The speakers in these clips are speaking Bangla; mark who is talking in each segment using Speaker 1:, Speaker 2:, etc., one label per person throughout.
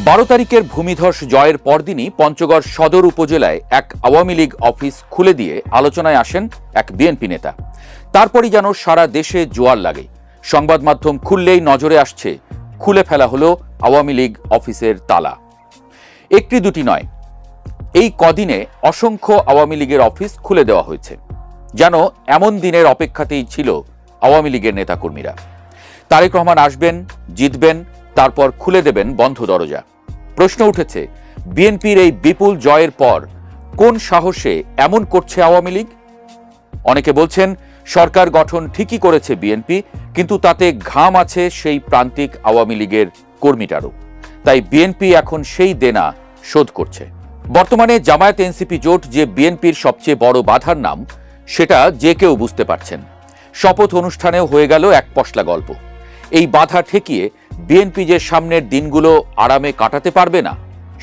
Speaker 1: 12 তারিখের ভূমিধস জয়ের পরদিনই পঞ্চগড় সদর উপজেলায় এক আওয়ামী লীগ অফিস খুলে দিয়ে আলোচনায় আসেন এক বিএনপি নেতা। তারপরই যেন সারা দেশে জোয়ার লাগে। সংবাদ মাধ্যম খুললেই নজরে আসছে খুলে ফেলা হলো আওয়ামী লীগ অফিসের তালা। একটি দুটি নয়, এই কদিনে অসংখ্য আওয়ামী লীগের অফিস খুলে দেওয়া হয়েছে। যেন এমন দিনের অপেক্ষাতেই ছিল আওয়ামী লীগের নেতাকর্মীরা। তারেক রহমান আসবেন, জিতবেন, তারপর খুলে দেবেন বন্ধ দরজা। প্রশ্ন উঠেছে, বিএনপির এই বিপুল জয়ের পর কোন সাহসে এমন করছে আওয়ামী লীগ? অনেকে বলছেন সরকার গঠন ঠিকই করেছে বিএনপি, কিন্তু তাতে ঘাম আছে সেই প্রান্তিক আওয়ামী লীগের কর্মীটারও। তাই বিএনপি এখন সেই দেনা শোধ করছে। বর্তমানে জামায়াত এনসিপি জোট যে বিএনপির সবচেয়ে বড় বাধার নাম, সেটা যে কেউ বুঝতে পারছেন। শপথ অনুষ্ঠানেও হয়ে গেল এক পশলা গল্প। এই বাধা ঠেকিয়ে বিএনপি যে সামনের দিনগুলো আরামে কাটাতে পারবে না,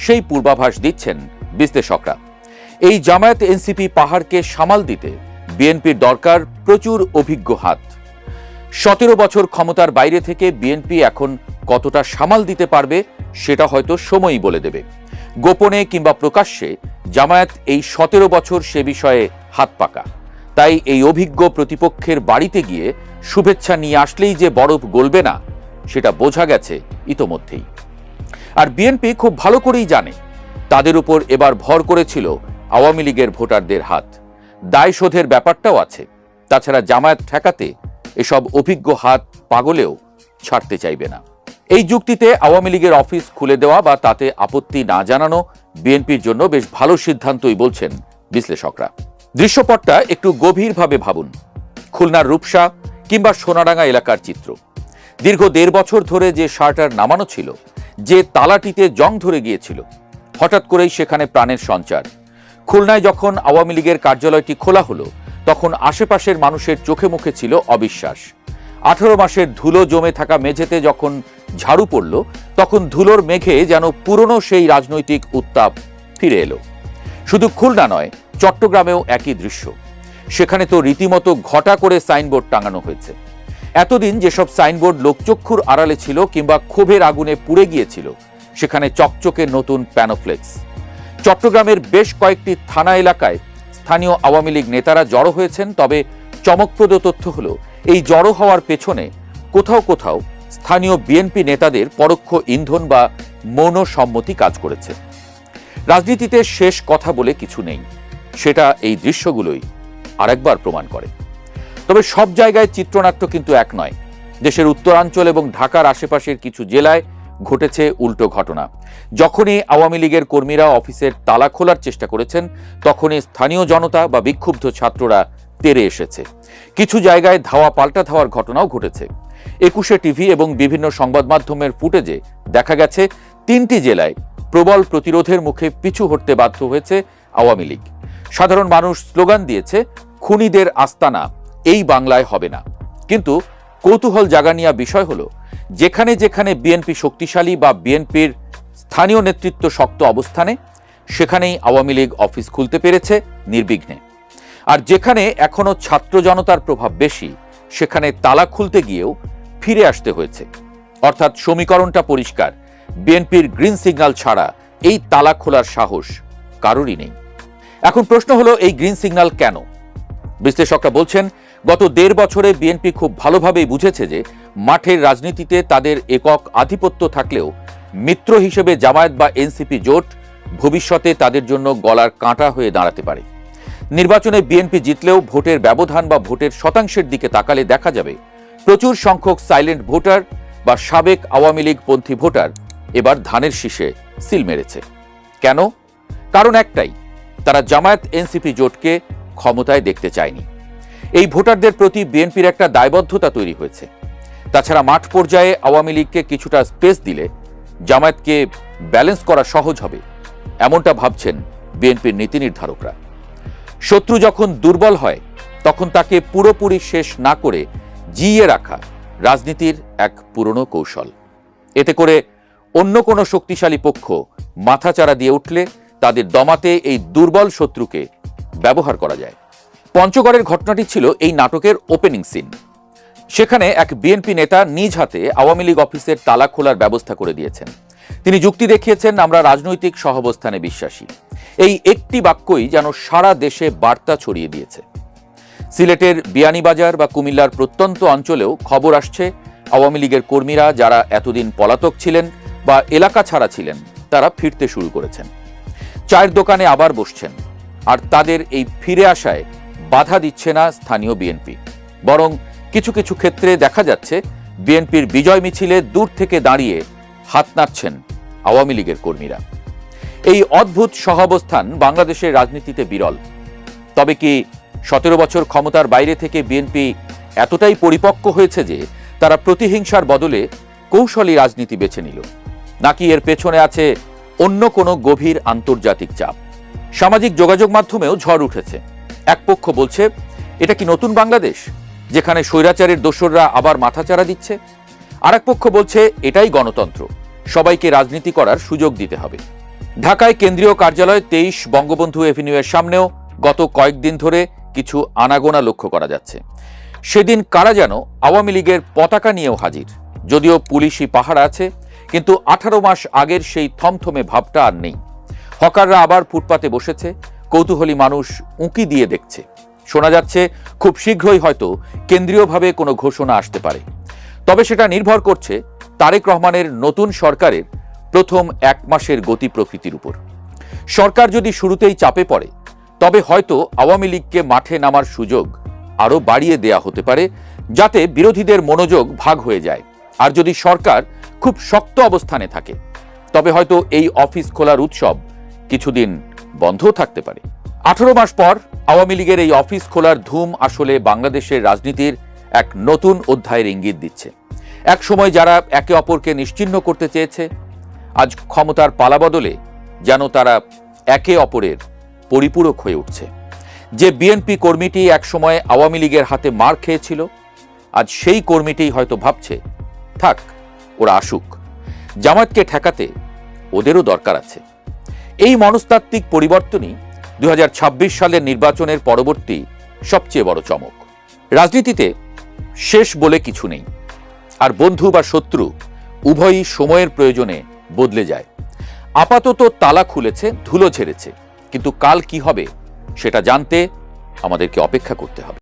Speaker 1: সেই পূর্বাভাস দিচ্ছেন বিশ্লেষকরা। এই জামায়াত এনসিপি পাহাড়কে সামাল দিতে বিএনপির দরকার প্রচুর অভিজ্ঞ হাত। 17 বছর ক্ষমতার বাইরে থেকে বিএনপি এখন কতটা সামাল দিতে পারবে সেটা হয়তো সময়ই বলে দেবে। গোপনে কিংবা প্রকাশ্যে জামায়াত এই 17 বছর সে বিষয়ে হাত পাকা। তাই এই অভিজ্ঞ প্রতিপক্ষের বাড়িতে গিয়ে শুভেচ্ছা নিয়ে আসলেই যে বরফ গলবে না, সেটা বোঝা গেছে ইতোমধ্যেই। আর বিএনপি খুব ভালো করেই জানে তাদের উপর এবার ভর করেছিল আওয়ামী লীগের ভোটারদের হাত। দায় শোধের ব্যাপারটাও আছে। তাছাড়া জামায়াত ঠেকাতে এসব অভিজ্ঞ হাত পাগলেও ছাড়তে চাইবে না। এই যুক্তিতে আওয়ামী লীগের অফিস খুলে দেওয়া বা তাতে আপত্তি না জানানো বিএনপির জন্য বেশ ভালো সিদ্ধান্তই বলছেন বিশ্লেষকরা। দৃশ্যপটটা একটু গভীরভাবে ভাবুন। খুলনার রূপসা কিংবা সোনাডাঙ্গা এলাকার চিত্র। দীর্ঘ 1.5 বছর ধরে যে শার্টার নামানো ছিল, যে তালাটিতে জং ধরে গিয়েছিল, হঠাৎ করেই সেখানে প্রাণের সঞ্চার। খুলনায় যখন আওয়ামী লীগের কার্যালয়টি খোলা হলো, তখন আশেপাশের মানুষের চোখে মুখে ছিল অবিশ্বাস। 18 মাসের ধুলো জমে থাকা মেঝেতে যখন ঝাড়ু পড়ল, তখন ধুলোর মেঘে যেন পুরনো সেই রাজনৈতিক উত্তাপ ফিরে এলো। শুধু খুলনা নয়, চট্টগ্রামেও একই দৃশ্য। সেখানে তো রীতিমতো ঘটা করে সাইনবোর্ড টাঙানো হয়েছে। এতদিন যেসব সাইনবোর্ড লোকচক্ষুর আড়ালে ছিল কিংবা ক্ষোভের আগুনে পুড়ে গিয়েছিল, সেখানে চকচকে নতুন প্যানোফ্লেক্স। চট্টগ্রামের বেশ কয়েকটি থানা এলাকায় স্থানীয় আওয়ামী লীগ নেতারা জড়ো হয়েছেন। তবে চমকপ্রদ তথ্য হলো, এই জড়ো হওয়ার পেছনে কোথাও কোথাও স্থানীয় বিএনপি নেতাদের পরোক্ষ ইন্ধন বা মৌন সম্মতি কাজ করেছে। রাজনীতিতে শেষ কথা বলে কিছু নেই, সেটা এই দৃশ্যগুলোই আরেকবার প্রমাণ করে। তবে সব জায়গায় চিত্রনাট্য কিন্তু এক নয়। দেশের উত্তরাঞ্চল এবং ঢাকার আশেপাশের কিছু জেলায় ঘটেছে উল্টো ঘটনা। যখনই আওয়ামী লীগের কর্মীরা অফিসের তালা খোলার চেষ্টা করেছেন, তখনই স্থানীয় জনতা বা বিক্ষুব্ধ ছাত্ররা তেড়ে এসেছে। কিছু জায়গায় ধাওয়া পাল্টা ধাওয়ার ঘটনাও ঘটেছে। 21 টিভি এবং বিভিন্ন সংবাদ মাধ্যমের ফুটেজে দেখা গেছে 3টি জেলায় প্রবল প্রতিরোধের মুখে পিছু হটতে বাধ্য হয়েছে আওয়ামী লীগ। সাধারণ মানুষ স্লোগান দিয়েছে, খুনিদের আস্তানা এই বাংলায় হবে না। কিন্তু কৌতূহল জাগানিয়া বিষয় হলো, যেখানে যেখানে বিএনপি শক্তিশালী বা বিএনপির স্থানীয় নেতৃত্ব শক্ত অবস্থানে, সেখানেই আওয়ামী লীগ অফিস খুলতে পেরেছে নির্বিঘ্নে। আর যেখানে এখনো ছাত্র জনতার প্রভাব বেশি, সেখানে তালা খুলতে গিয়েও ফিরে আসতে হয়েছে। অর্থাৎ সমীকরণটা পরিষ্কার, বিএনপির গ্রিন সিগন্যাল ছাড়া এই তালা খোলার সাহস কারোরই নেই। এখন প্রশ্ন হলো, এই গ্রিন সিগন্যাল কেন? বিশ্লেষকরা বলছেন, গত 1.5 বছরে বিএনপি খুব ভালোভাবেই বুঝেছে যে মাঠের রাজনীতিতে তাদের একক আধিপত্য থাকলেও মিত্র হিসেবে জামায়াত বা এনসিপি জোট ভবিষ্যতে তাদের জন্য গলার কাঁটা হয়ে দাঁড়াতে পারে। নির্বাচনে বিএনপি জিতলেও ভোটের ব্যবধান বা ভোটের শতাংশের দিকে তাকালে দেখা যাবে প্রচুর সংখ্যক সাইলেন্ট ভোটার বা সাবেক আওয়ামী লীগ পন্থী ভোটার এবার ধানের শীষে সিল মেরেছে। কেন? কারণ একটাই, তারা জামায়াত এনসিপি জোটকে ক্ষমতায় দেখতে চায়নি। এই ভোটারদের প্রতি বিএনপির একটা দায়বদ্ধতা তৈরি হয়েছে। তাছাড়া মাঠ পর্যায়ে আওয়ামী লীগকে কিছুটা স্পেস দিলে জামায়াতকে ব্যালেন্স করা সহজ হবে, এমনটা ভাবছেন বিএনপির নীতি নির্ধারকরা। শত্রু যখন দুর্বল হয়, তখন তাকে পুরোপুরি শেষ না করে জিইয়ে রাখা রাজনীতির এক পুরনো কৌশল। এতে করে অন্য কোনো শক্তিশালী পক্ষ মাথাচাড়া দিয়ে উঠলে তাদের দমাতে এই দুর্বল শত্রুকে ব্যবহার করা যায়। পঞ্চগড়ের ঘটনাটি ছিল এই নাটকের ওপেনিং সিন। সেখানে এক বিএনপি নেতা নিজ হাতে আওয়ামী লীগ অফিসের তালা খোলার ব্যবস্থা করে দিয়েছেন। তিনি যুক্তি দেখিয়েছেন, আমরা রাজনৈতিক সহাবস্থানে বিশ্বাসী। এই একটি বাক্যই যেন সারা দেশে বার্তা ছড়িয়ে দিয়েছে। সিলেটের বিয়ানীবাজার বা কুমিল্লার প্রত্যন্ত অঞ্চলেও খবর আসছে, আওয়ামী লীগের কর্মীরা যারা এতদিন পলাতক ছিলেন বা এলাকা ছাড়া ছিলেন, তারা ফিরতে শুরু করেছেন। চায়ের দোকানে আবার বসছেন। আর তাদের এই ফিরে আসায় বাধা দিচ্ছে না স্থানীয় বিএনপি, বরং কিছু কিছু ক্ষেত্রে দেখা যাচ্ছে বিএনপির বিজয় মিছিলে দূর থেকে দাঁড়িয়ে হাত নাড়ছেন আওয়ামী লীগের কর্মীরা। এই অদ্ভুত সহাবস্থান বাংলাদেশের রাজনীতিতে বিরল। তবে কি 17 বছর ক্ষমতার বাইরে থেকে বিএনপি এতটাই পরিপক্ক হয়েছে যে তারা প্রতিহিংসার বদলে কৌশলী রাজনীতি বেছে নিল, নাকি এর পেছনে আছে অন্য কোনো গভীর আন্তর্জাতিক চাপ? সামাজিক যোগাযোগ মাধ্যমেও ঝড় উঠেছে। এক পক্ষ বলছে, এটা কি নতুন বাংলাদেশ যেখানে স্বৈরাচারের দোসররা আবার মাথাচাড়া দিচ্ছে? আর এক পক্ষ বলছে, এটাই গণতন্ত্র, সবাইকে রাজনীতি করার সুযোগ দিতে হবে। ঢাকায় কেন্দ্রীয় কার্যালয় 23 বঙ্গবন্ধু এভিনিউয়ের সামনেও গত কয়েকদিন ধরে কিছু আনাগোনা লক্ষ্য করা যাচ্ছে। সেদিন কারা যেন আওয়ামী লীগের পতাকা নিয়েও হাজির। যদিও পুলিশি পাহারা আছে, কিন্তু 18 মাস আগের সেই থমথমে ভাবটা আর নেই। হকাররা আবার ফুটপাতে বসেছে, কৌতূহলী মানুষ উঁকি দিয়ে দেখছে। শোনা যাচ্ছে খুব শীঘ্রই হয়তো কেন্দ্রীয়ভাবে কোনো ঘোষণা আসতে পারে। তবে সেটা নির্ভর করছে তারেক রহমানের নতুন সরকারের প্রথম 1 মাসের গতি প্রকৃতির উপর। সরকার যদি শুরুতেই চাপে পড়ে, তবে হয়তো আওয়ামী লীগকে মাঠে নামার সুযোগ আরও বাড়িয়ে দেয়া হতে পারে, যাতে বিরোধীদের মনোযোগ ভাগ হয়ে যায়। আর যদি সরকার খুব শক্ত অবস্থানে থাকে, তবে হয়তো এই অফিস খোলার উৎসব কিছুদিন বন্ধও থাকতে পারে। 18 মাস পর আওয়ামী লীগের এই অফিস খোলার ধুম আসলে বাংলাদেশের রাজনীতির এক নতুন অধ্যায়ের ইঙ্গিত দিচ্ছে। এক সময় যারা একে অপরকে নিশ্চিহ্ন করতে চেয়েছে, আজ ক্ষমতার পালাবদলে যেন তারা একে অপরের পরিপূরক হয়ে উঠছে। যে বিএনপি কর্মীটি একসময় আওয়ামী লীগের হাতে মার খেয়েছিল, আজ সেই কর্মীটি হয়তো ভাবছে, থাক ওরা আসুক, জামায়াতকে ঠেকাতে ওদেরও দরকার আছে। এই মনস্তাত্ত্বিক পরিবর্তনই 2026 সালের নির্বাচনের পরবর্তী সবচেয়ে বড় চমক। রাজনীতিতে শেষ বলে কিছু নেই, আর বন্ধু বা শত্রু উভয়ই সময়ের প্রয়োজনে বদলে যায়। আপাতত তালা খুলেছে, ধুলো ঝেড়েছে, কিন্তু কাল কি হবে সেটা জানতে আমাদেরকে অপেক্ষা করতে হবে।